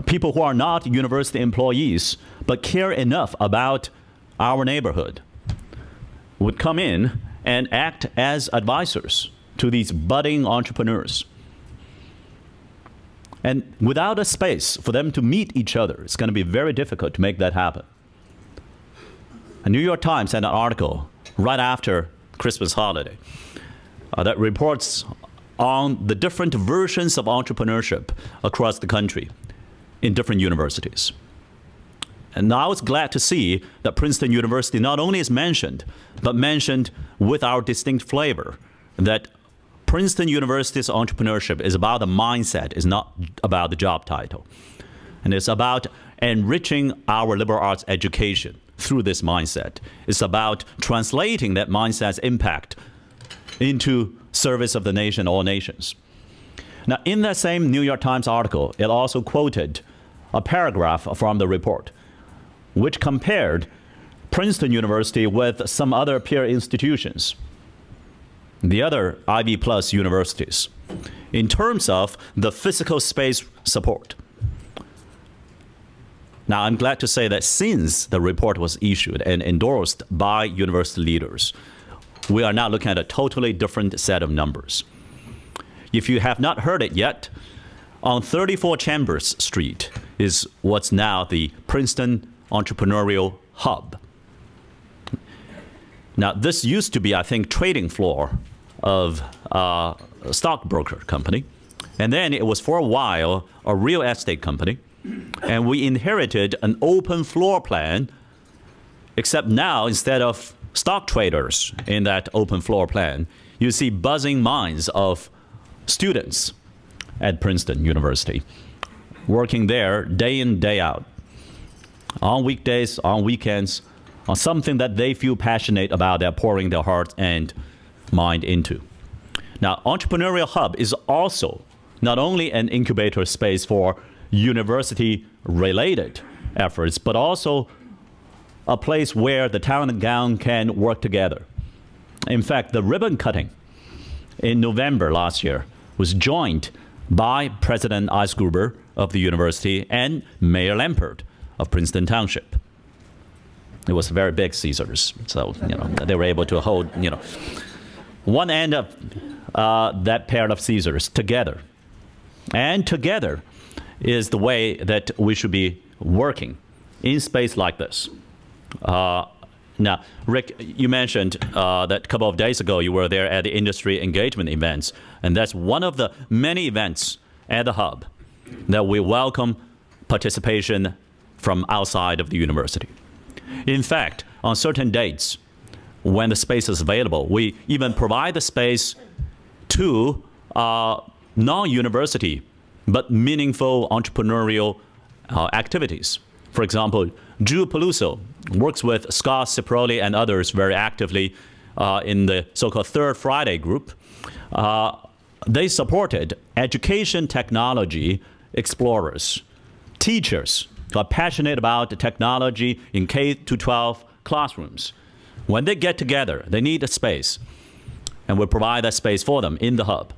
people who are not university employees but care enough about our neighborhood would come in and act as advisors to these budding entrepreneurs. And without a space for them to meet each other, it's going to be very difficult to make that happen. The New York Times had an article right after Christmas holiday that reports on the different versions of entrepreneurship across the country in different universities. And I was glad to see that Princeton University not only is mentioned, but mentioned with our distinct flavor, that Princeton University's entrepreneurship is about the mindset, is not about the job title. And it's about enriching our liberal arts education through this mindset. It's about translating that mindset's impact into service of the nation, all nations. Now, in that same New York Times article, it also quoted a paragraph from the report, which compared Princeton University with some other peer institutions, the other Ivy Plus universities, in terms of the physical space support. Now, I'm glad to say that since the report was issued and endorsed by university leaders, we are now looking at a totally different set of numbers. If you have not heard it yet, on 34 Chambers Street is what's now the Princeton Entrepreneurial Hub. Now, this used to be, I think, trading floor of a stockbroker company. And then it was for a while a real estate company. And we inherited an open floor plan, except now, instead of stock traders in that open floor plan, you see buzzing minds of students at Princeton University working there day in, day out, on weekdays, on weekends, on something that they feel passionate about, they're pouring their heart and mind into. Now, Entrepreneurial Hub is also not only an incubator space for university-related efforts, but also a place where the town and gown can work together. In fact, the ribbon cutting in November last year was joined by President Eisgruber of the university and Mayor Lampert of Princeton Township. It was very big Caesars, so they were able to hold one end of that pair of Caesars together. And together is the way that we should be working in space like this. Now, Rick, you mentioned that a couple of days ago you were there at the industry engagement events, and that's one of the many events at the Hub that we welcome participation from outside of the university. In fact, on certain dates, when the space is available, we even provide the space to non-university but meaningful entrepreneurial activities. For example, Drew Peluso works with Scott Ciproli and others very actively in the so-called Third Friday group. They supported education technology explorers, teachers who are passionate about the technology in K-12 classrooms. When they get together, they need a space, and we provide that space for them in the Hub.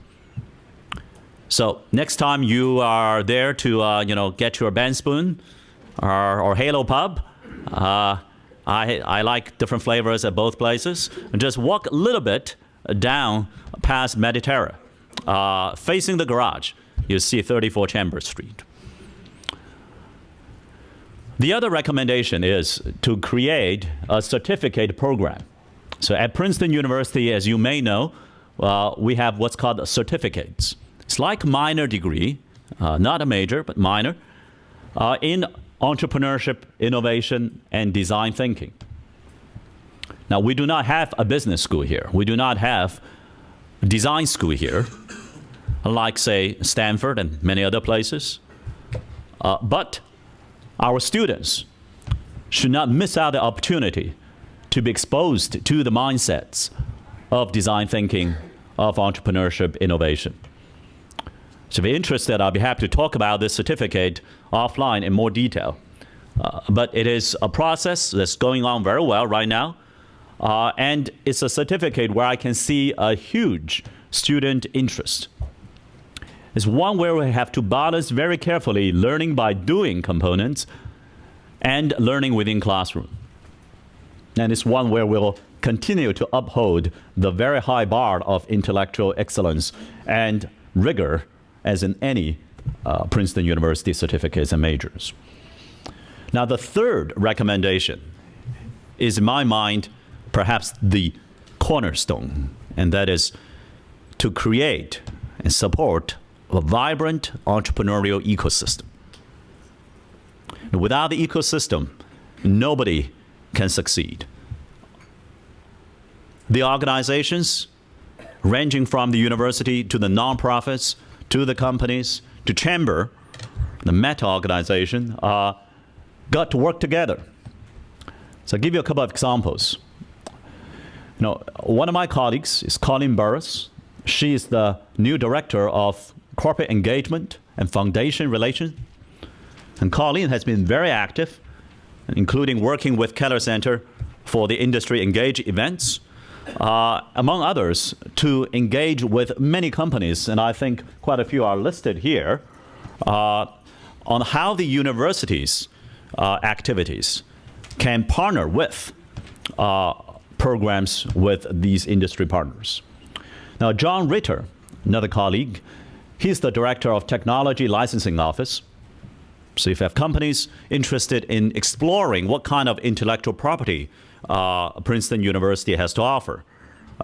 So next time you are there to get your band spoon or Halo Pub, I like different flavors at both places. And just walk a little bit down past Mediterra, facing the garage. You see 34 Chambers Street. The other recommendation is to create a certificate program. So at Princeton University, as you may know, we have what's called certificates. It's like a minor degree, not a major, but minor, in entrepreneurship, innovation, and design thinking. Now, we do not have a business school here. We do not have a design school here, like, say, Stanford and many other places. But our students should not miss out the opportunity to be exposed to the mindsets of design thinking, of entrepreneurship, innovation. So if you're interested, I'll be happy to talk about this certificate offline in more detail. But it is a process that's going on very well right now. And it's a certificate where I can see a huge student interest. It's one where we have to balance very carefully learning by doing components and learning within classroom. And it's one where we'll continue to uphold the very high bar of intellectual excellence and rigor as in any Princeton University certificates and majors. Now, the third recommendation is, in my mind, perhaps the cornerstone, and that is to create and support a vibrant entrepreneurial ecosystem. Without the ecosystem, nobody can succeed. The organizations, ranging from the university to the nonprofits, to the companies, to chamber, the meta organization, got to work together. So I'll give you a couple of examples. One of my colleagues is Colleen Burris. She is the new director of corporate engagement and foundation relations. And Colleen has been very active, including working with Keller Center for the industry engage events, among others, to engage with many companies, and I think quite a few are listed here, on how the university's activities can partner with programs with these industry partners. Now, John Ritter, another colleague, he's the director of Technology Licensing Office. So if you have companies interested in exploring what kind of intellectual property Princeton University has to offer,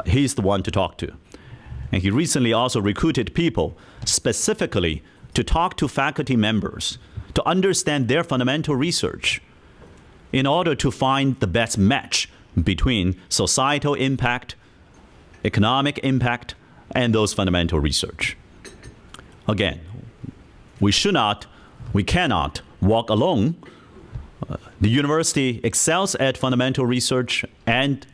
he's the one to talk to. And he recently also recruited people specifically to talk to faculty members to understand their fundamental research in order to find the best match between societal impact, economic impact, and those fundamental research. Again, we cannot walk alone. The university excels at fundamental research and,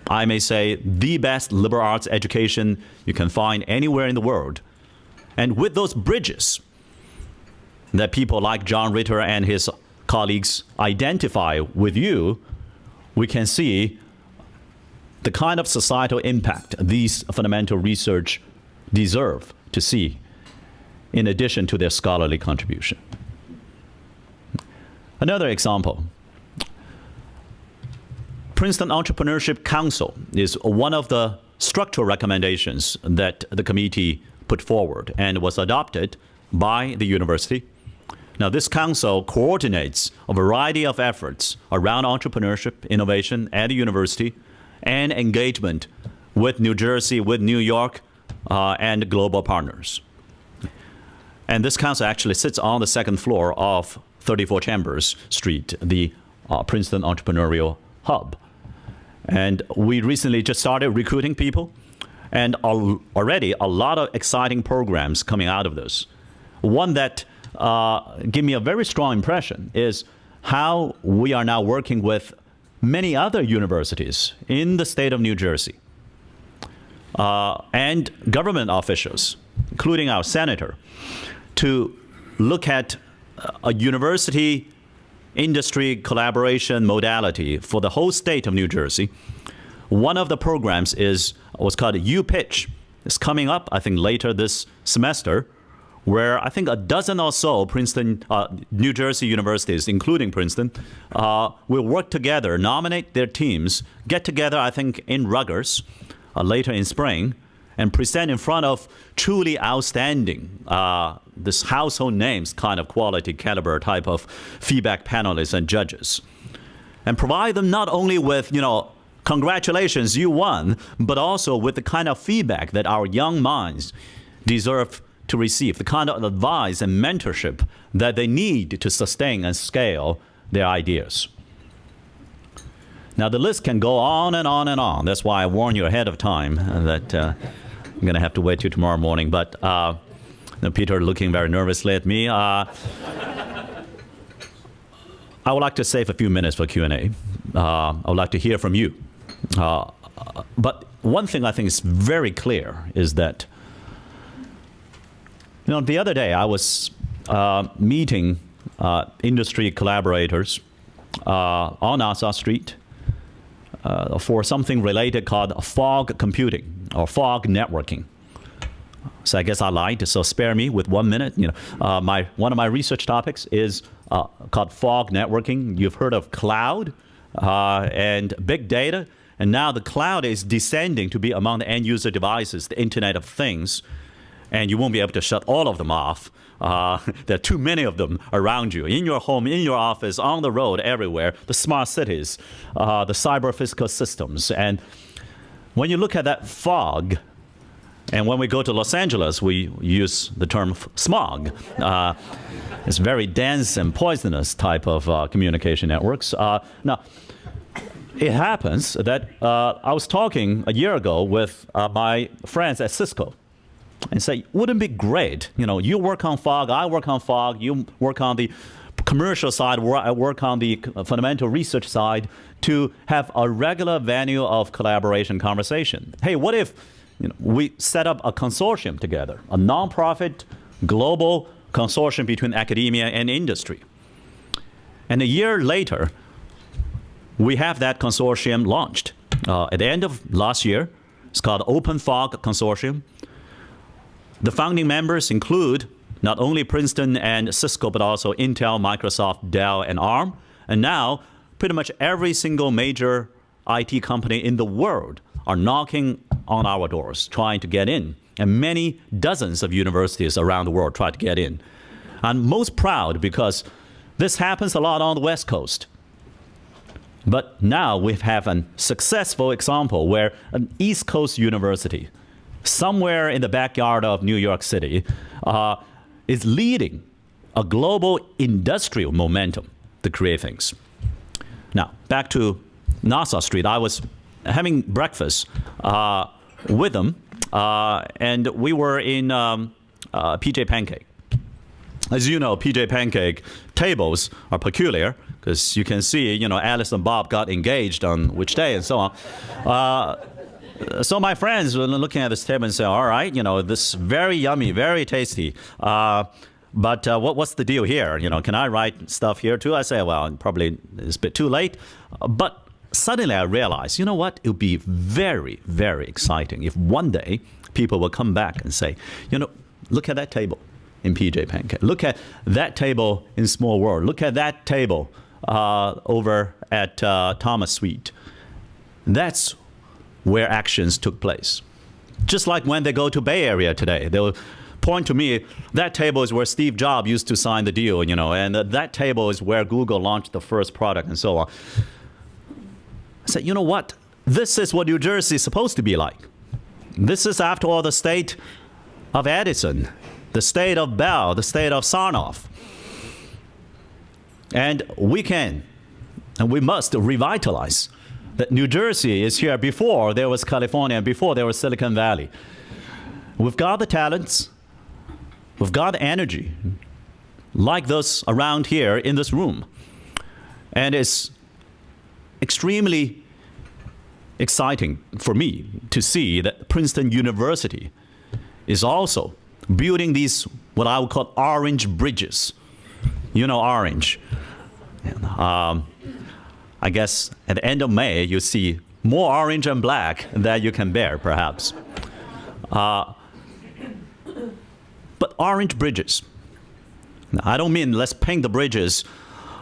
I may say, the best liberal arts education you can find anywhere in the world. And with those bridges that people like John Ritter and his colleagues identify with you, we can see the kind of societal impact these fundamental research deserve to see, in addition to their scholarly contribution. Another example, Princeton Entrepreneurship Council is one of the structural recommendations that the committee put forward and was adopted by the university. Now, this council coordinates a variety of efforts around entrepreneurship, innovation at the university, and engagement with New Jersey, with New York, and global partners. And this council actually sits on the second floor of 34 Chambers Street, the Princeton Entrepreneurial Hub. And we recently just started recruiting people, and already a lot of exciting programs coming out of this. One that gave me a very strong impression is how we are now working with many other universities in the state of New Jersey and government officials, including our senator, to look at a university industry collaboration modality for the whole state of New Jersey. One of the programs was called U-Pitch. It's coming up, I think, later this semester, where I think a dozen or so Princeton, New Jersey universities, including Princeton, will work together, nominate their teams, get together, I think, in Rutgers later in spring, and present in front of truly outstanding, this household names kind of quality caliber type of feedback panelists and judges. And provide them not only with, congratulations, you won, but also with the kind of feedback that our young minds deserve to receive, the kind of advice and mentorship that they need to sustain and scale their ideas. Now, the list can go on and on and on. That's why I warn you ahead of time that I'm going to have to wait till tomorrow morning. But Peter looking very nervously at me. I would like to save a few minutes for Q&A. I would like to hear from you. But one thing I think is very clear is that, the other day I was meeting industry collaborators on Nassau Street for something related called fog computing or fog networking. So I guess I lied, so spare me with 1 minute. One of my research topics is called fog networking. You've heard of cloud and big data, and now the cloud is descending to be among the end user devices, the Internet of Things, and you won't be able to shut all of them off. There are too many of them around you, in your home, in your office, on the road, everywhere, the smart cities, the cyber physical systems. And when you look at that fog, and when we go to Los Angeles, we use the term smog. It's very dense and poisonous type of communication networks. Now, it happens that I was talking a year ago with my friends at Cisco and say, wouldn't it be great? You work on fog, I work on fog, you work on the commercial side, I work on the fundamental research side, to have a regular venue of collaboration conversation. Hey, what if we set up a consortium together, a nonprofit global consortium between academia and industry? And a year later, we have that consortium launched. At the end of last year, it's called OpenFog Consortium. The founding members include not only Princeton and Cisco, but also Intel, Microsoft, Dell, and ARM. And now, pretty much every single major IT company in the world are knocking on our doors, trying to get in. And many dozens of universities around the world try to get in. I'm most proud because this happens a lot on the West Coast. But now we have a successful example where an East Coast university, somewhere in the backyard of New York City, is leading a global industrial momentum to create things. Now, back to Nassau Street. I was having breakfast with them, and we were in PJ Pancake. As you know, PJ Pancake tables are peculiar because you can see, Alice and Bob got engaged on which day and so on. So my friends were looking at this table and saying, all right, this very yummy, very tasty. But what's the deal here? Can I write stuff here too? I say, well, probably it's a bit too late. But suddenly I realized, you know what? It would be very, very exciting if one day people will come back and say, look at that table in PJ Pancake. Look at that table in Small World. Look at that table over at Thomas Suite. That's where actions took place. Just like when they go to Bay Area today, they will point to me, that table is where Steve Jobs used to sign the deal, and that table is where Google launched the first product and so on. I said, you know what? This is what New Jersey is supposed to be like. This is, after all, the state of Edison, the state of Bell, the state of Sarnoff. And we can, and we must revitalize that New Jersey is here before there was California and before there was Silicon Valley. We've got the talents, we've got the energy, like those around here in this room. And it's extremely exciting for me to see that Princeton University is also building these, what I would call orange bridges. Orange. I guess at the end of May, you see more orange and black than you can bear, perhaps. But orange bridges. Now, I don't mean let's paint the bridges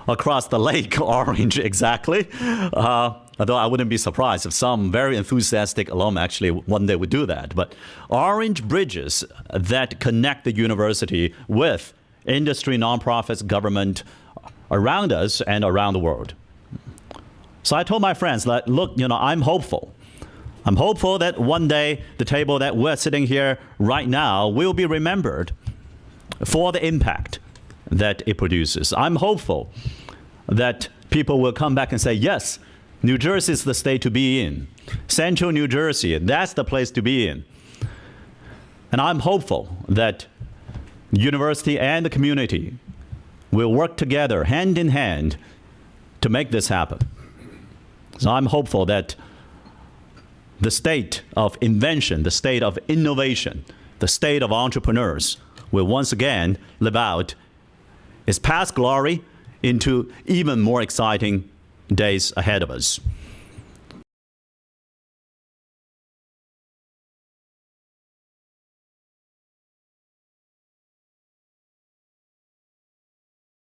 across the lake orange exactly, although I wouldn't be surprised if some very enthusiastic alum actually one day would do that. But orange bridges that connect the university with industry, nonprofits, government around us and around the world. So I told my friends that, look, I'm hopeful. I'm hopeful that one day the table that we're sitting here right now will be remembered for the impact that it produces. I'm hopeful that people will come back and say, yes, New Jersey is the state to be in. Central New Jersey, that's the place to be in. And I'm hopeful that the university and the community will work together, hand in hand, to make this happen. So I'm hopeful that the state of invention, the state of innovation, the state of entrepreneurs will once again live out its past glory into even more exciting days ahead of us.